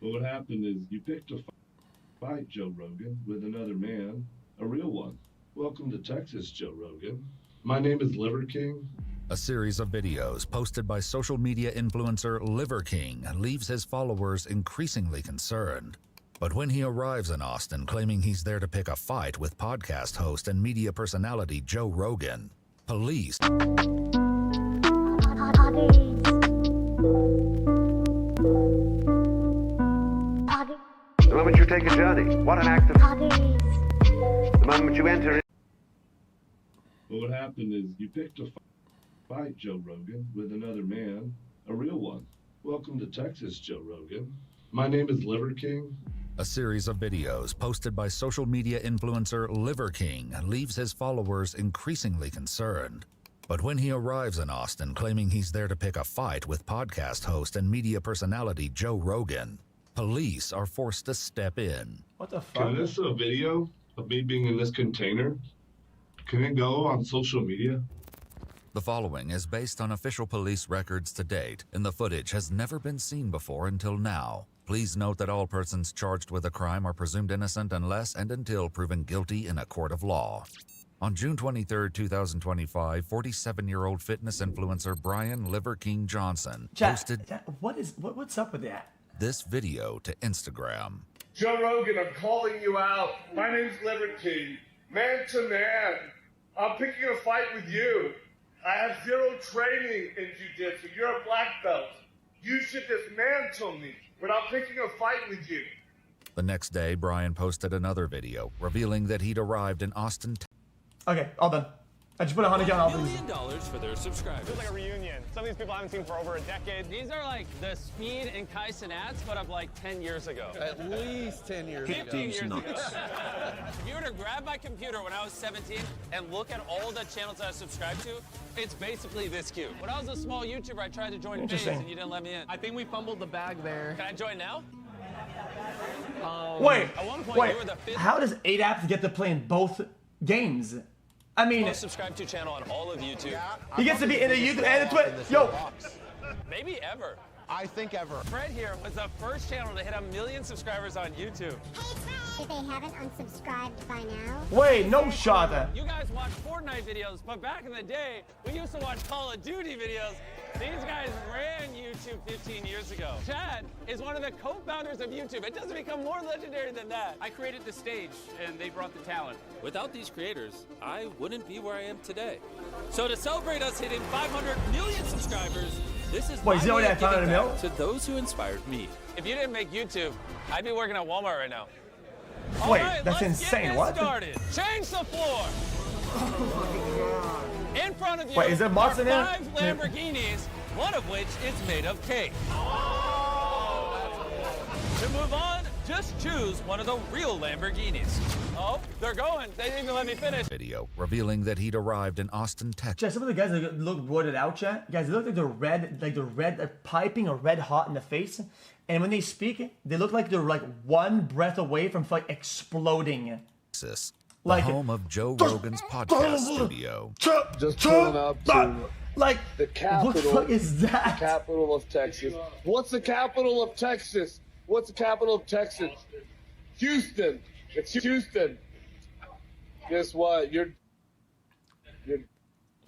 Well, what happened is you picked a fight, Joe Rogan, with another man, a real one. Welcome to Texas, Joe Rogan. My name is Liver King. A series of videos posted by social media influencer Liver King leaves his followers increasingly concerned. But when he arrives in Austin claiming he's there to pick a fight with podcast host and media personality Joe Rogan, police... The moment you take a journey, what an act of... The moment you enter... Well, what happened is you picked a fight, Joe Rogan, with another man, a real one. Welcome to Texas, Joe Rogan. My name is Liver King. A series of videos posted by social media influencer Liver King leaves his followers increasingly concerned. But when he arrives in Austin claiming he's there to pick a fight with podcast host and media personality Joe Rogan, police are forced to step in. What the fuck? Can this video of me being in this container, can it go on social media? The following is based on official police records to date, and the footage has never been seen before until now. Please note that all persons charged with a crime are presumed innocent unless and until proven guilty in a court of law. On June 23, 2025, 47-year-old fitness influencer Brian Liver King Johnson posted what's up with that? This video to Instagram. Joe Rogan, I'm calling you out. My name's Liver King. Man to man, I'm picking a fight with you. I have zero training in jiu-jitsu. You're a black belt. You should dismantle me, but I'm picking a fight with you. The next day, Brian posted another video revealing that he'd arrived in Austin. Okay, all done. I just put $100 on $1 million for their subscribers. It's like a reunion. Some of these people I haven't seen for over a decade. These are like the Speed and Kai Cenats, but of like 10 years ago. At least 10 years ago. 15 years ago. If you were to grab my computer when I was 17 and look at all the channels I subscribed to, it's basically this cute. When I was a small YouTuber, I tried to join FaZe and you didn't let me in. I think we fumbled the bag there. Can I join now? Wait, at one point, you were the fifth how does 8 apps get to play in both games? I mean, most subscribed to channel on all of YouTube. He gets to be in a YouTube and a Twitch. Yo, Maybe ever. I think ever. Fred here was the first channel to hit 1 million subscribers on YouTube. If they haven't unsubscribed by now. wait, no shot. You guys watch Fortnite videos, but back in the day, we used to watch Call of Duty videos. These guys ran YouTube 15 years ago. Chad is one of the co-founders of YouTube. It doesn't become more legendary than that. I created the stage, and they brought the talent. Without these creators, I wouldn't be where I am today. So to celebrate us hitting 500 million subscribers, this is Wait, is he my already way at of giving 500 mil? back to those who inspired me. If you didn't make YouTube, I'd be working at Walmart right now. Wait, All right, that's let's insane. Get What? Started. Change the floor. In front of you Wait, is there mods are in there? 5 Lamborghinis, one of which is made of cake. To move on, just choose one of the real Lamborghinis. Oh, they're going. They didn't even let me finish. Video revealing that he'd arrived in Austin, Texas. Chat, some of the guys that look roided out, chat. Guys, they look like they're piping or red hot in the face. And when they speak, they look like they're like one breath away from like exploding. The Like home of Joe Rogan's podcast studio. Just pulling up to like the capital. what the fuck is that? Capital of Texas. What's the capital of Texas? What's the capital of Texas? Houston. It's Houston. Guess what?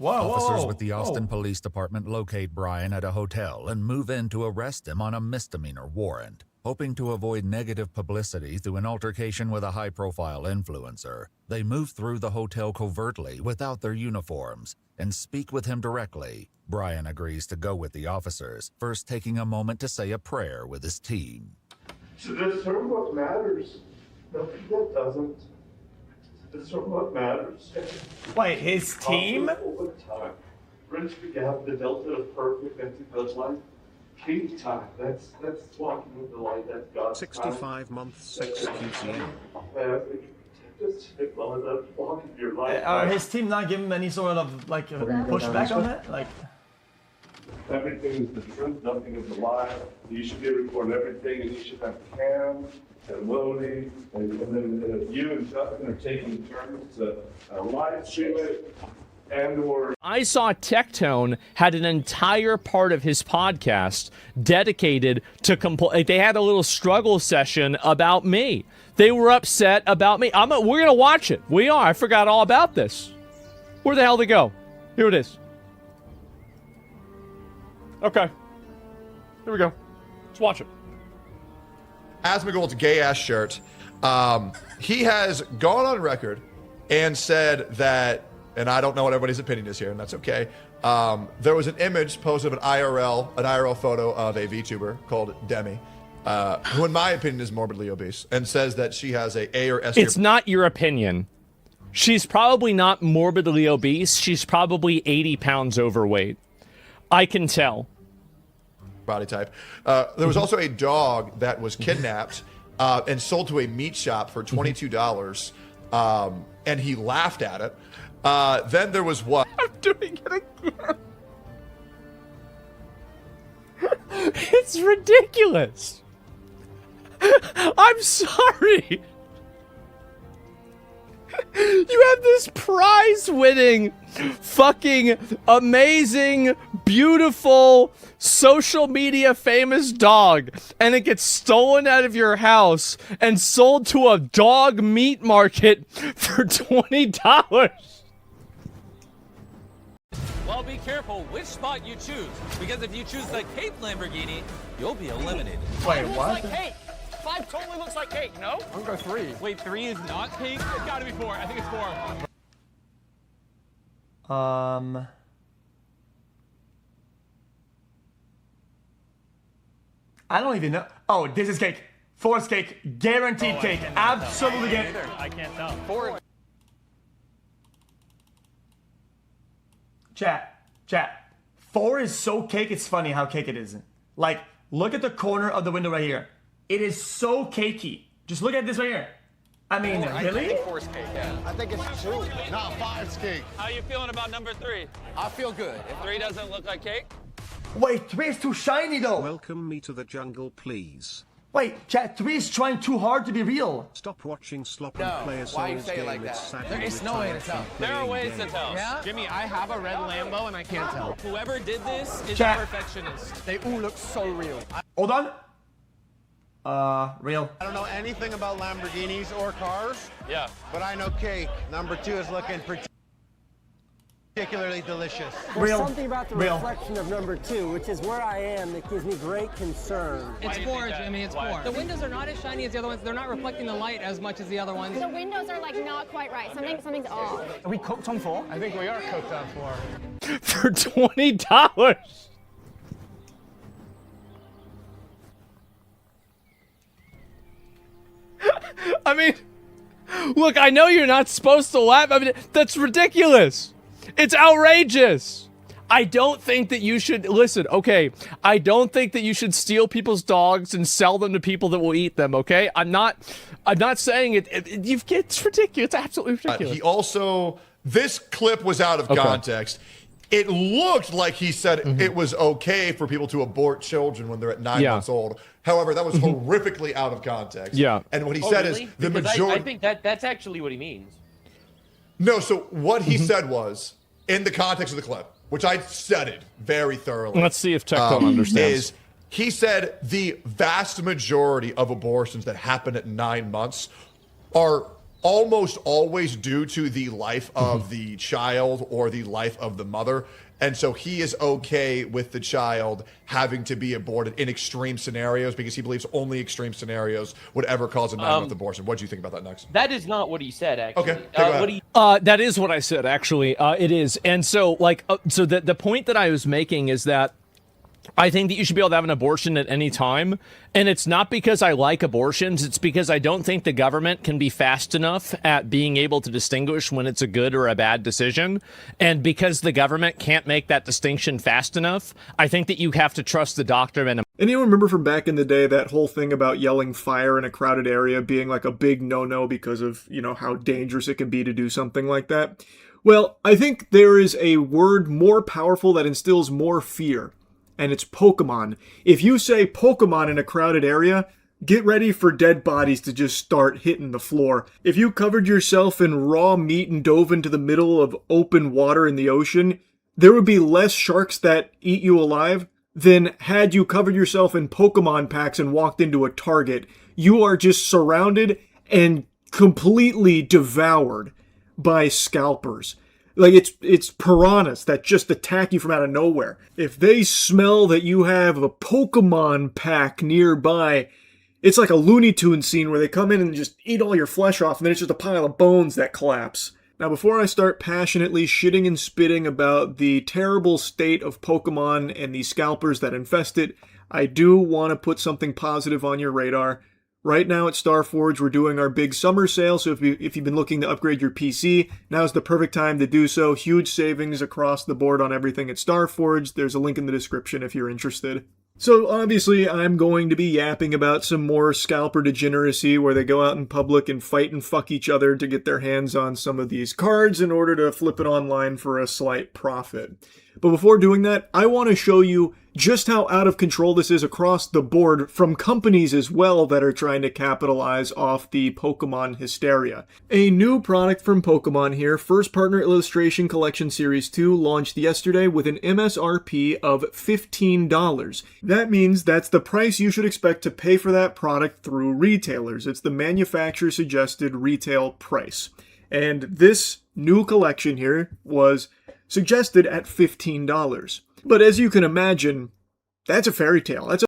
Officers with the Austin Police Department locate Brian at a hotel and move in to arrest him on a misdemeanor warrant, hoping to avoid negative publicity through an altercation with a high-profile influencer. They move through the hotel covertly without their uniforms and speak with him directly. Brian agrees to go with the officers, first taking a moment to say a prayer with his team. To discern what matters, nothing that doesn't. Discern what matters. Wait, his team? Over time. Bridge the gap, the delta of perfect into God's life. King time. That's walking with the light. That's God's 65 months XQCM. Are his team not giving him any sort of like pushback on that? Like, everything is the truth, nothing is a lie. You should be recording everything, and you should have cam and loading, and then you and Justin are taking turns to live stream it. and/or I saw Tectone had an entire part of his podcast dedicated to they had a little struggle session about me. They were upset about me. We're gonna watch it. We are. I forgot all about this. Where the hell did it go? Here it is. Okay. Here we go. Let's watch it. Asmongold's gay-ass shirt. He has gone on record and said that, and I don't know what everybody's opinion is here, and that's okay. There was an image posted of an IRL photo of a VTuber called Demi, who in my opinion is morbidly obese, and says that she has A or S tier. It's not your opinion. She's probably not morbidly obese. She's probably 80 pounds overweight. I can tell. Body type. There was also a dog that was kidnapped and sold to a meat shop for $22, and he laughed at it. Then there was what? I'm doing it again. It's ridiculous. I'm sorry. You have this prize-winning, fucking amazing, beautiful, social media famous dog, and it gets stolen out of your house and sold to a dog meat market for $20. Well, be careful which spot you choose, because if you choose the Cape Lamborghini, you'll be eliminated. Wait, Looks what? like cake. 5 totally looks like cake, no? I'm gonna go 3. Wait, 3 is not cake? It's gotta be 4. I think it's 4. I don't even know. Oh, this is cake. 4 is cake. Guaranteed cake. Absolutely guaranteed. I can't tell. 4. Chat. 4 is so cake, it's funny how cake it is. Like, look at the corner of the window right here. It is so cakey. Just look at this right here. I mean, really? I think 4 is cake, yeah. I think it's 2. No, 5's cake. How you feeling about number 3? I feel good. If 3 doesn't look like cake? Wait, 3 is too shiny though. Welcome me to the jungle, please. Wait, chat, 3 is trying too hard to be real. Stop watching slop No, and play a why you Souls say it game. like It's that? sad There you is no way to retired tell. from There are playing ways to games. tell. Yeah? Jimmy, I have a red Lambo and I can't tell. Whoever did this is Chat. a perfectionist. They all look so real. Hold on. Real. I don't know anything about Lamborghinis or cars, Yeah. but I know cake. Number 2 is looking particularly delicious. Real. Something about the Real. reflection of number 2, which is where I am, that gives me great concern. Why It's do you think 4, that? Jimmy, it's Why? 4. The windows are not as shiny as the other ones. They're not reflecting the light as much as the other ones. The windows are like not quite right. Something's off. Are we cooked on 4? I think we are cooked on 4. For $20. I mean, look, I know you're not supposed to laugh. I mean, that's ridiculous. It's outrageous. I don't think that you should listen. Okay, I don't think that you should steal people's dogs and sell them to people that will eat them. Okay, I'm not saying it. It's ridiculous. It's absolutely ridiculous. He also, this clip was out of context. It looked like he said it was okay for people to abort children when they're at 9 months old. However, that was horrifically out of context. Yeah. And what he said is the majority. I think that's actually what he means. No, so what he said was, in the context of the clip, which I studied very thoroughly. Let's see if Tectone understands. Is he said the vast majority of abortions that happen at 9 months are almost always due to the life of the child or the life of the mother. And so he is okay with the child having to be aborted in extreme scenarios because he believes only extreme scenarios would ever cause a 9-month abortion. What do you think about that next? That is not what he said, actually. Okay. That is what I said, actually. It is. And so, so the point that I was making is that I think that you should be able to have an abortion at any time. And it's not because I like abortions. It's because I don't think the government can be fast enough at being able to distinguish when it's a good or a bad decision. And because the government can't make that distinction fast enough, I think that you have to trust the doctor. And anyone remember from back in the day that whole thing about yelling fire in a crowded area being like a big no-no because of, you know, how dangerous it can be to do something like that? Well, I think there is a word more powerful that instills more fear. And it's Pokemon. If you say Pokemon in a crowded area, get ready for dead bodies to just start hitting the floor. If you covered yourself in raw meat and dove into the middle of open water in the ocean, there would be less sharks that eat you alive than had you covered yourself in Pokemon packs and walked into a Target. You are just surrounded and completely devoured by scalpers. Like, it's piranhas that just attack you from out of nowhere. If they smell that you have a Pokemon pack nearby, it's like a Looney Tunes scene where they come in and just eat all your flesh off, and then it's just a pile of bones that collapse. Now, before I start passionately shitting and spitting about the terrible state of Pokemon and the scalpers that infest it, I do want to put something positive on your radar. Right now at Starforge, we're doing our big summer sale, so if you've been looking to upgrade your PC, now's the perfect time to do so. Huge savings across the board on everything at Starforge. There's a link in the description if you're interested. So obviously, I'm going to be yapping about some more scalper degeneracy where they go out in public and fight and fuck each other to get their hands on some of these cards in order to flip it online for a slight profit. But before doing that, I want to show you just how out of control this is across the board from companies as well that are trying to capitalize off the Pokemon hysteria. A new product from Pokemon here, First Partner Illustration Collection Series 2, launched yesterday with an MSRP of $15. That means that's the price you should expect to pay for that product through retailers. It's the manufacturer suggested retail price. And this new collection here was suggested at $15. But as you can imagine, that's a fairy tale. That's